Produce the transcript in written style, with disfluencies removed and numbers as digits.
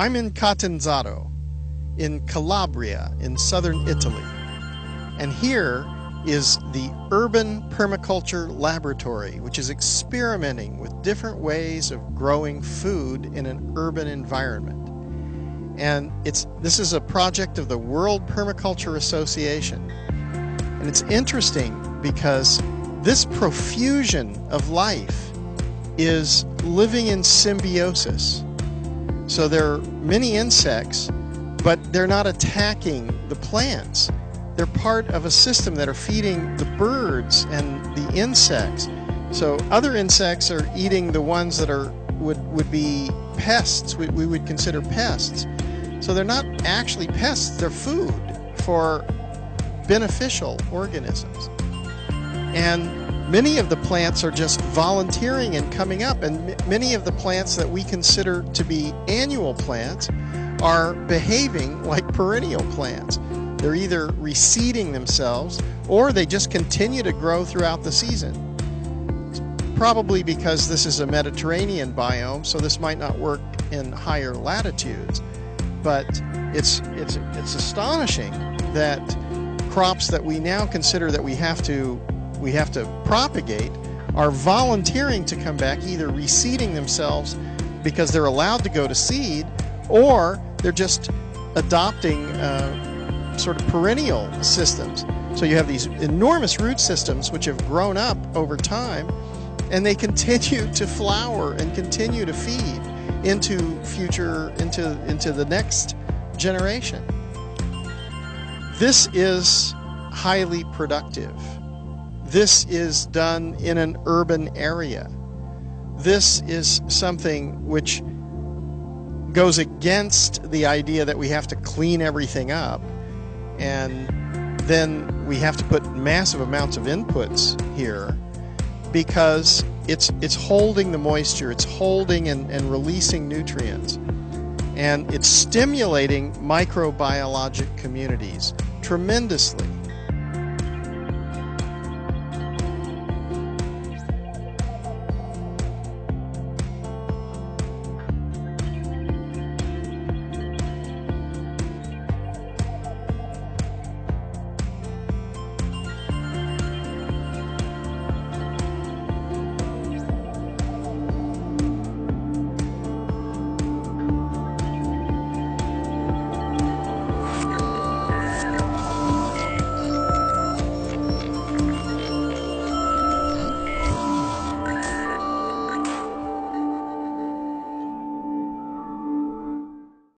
I'm in Catanzaro, in Calabria, in southern Italy. And here is the Urban Permaculture Laboratory, which is experimenting with different ways of growing food in an urban environment. And this is a project of the World Permaculture Association. And it's interesting because this profusion of life is living in symbiosis. So there are many insects, but they're not attacking the plants. They're part of a system that are feeding the birds and the insects. So other insects are eating the ones that would be pests, we would consider pests. So they're not actually pests, they're food for beneficial organisms. And many of the plants are just volunteering and coming up, and many of the plants that we consider to be annual plants are behaving like perennial plants. They're either reseeding themselves or they just continue to grow throughout the season. It's probably because this is a Mediterranean biome, so this might not work in higher latitudes. But it's astonishing that crops that we now consider that we have to propagate are volunteering to come back, either reseeding themselves because they're allowed to go to seed, or they're just adopting sort of perennial systems. So you have these enormous root systems which have grown up over time, and they continue to flower and continue to feed into the next generation. This is highly productive. This is done in an urban area. This is something which goes against the idea that we have to clean everything up and then we have to put massive amounts of inputs here, because it's holding the moisture, it's holding and releasing nutrients, and it's stimulating microbiologic communities tremendously.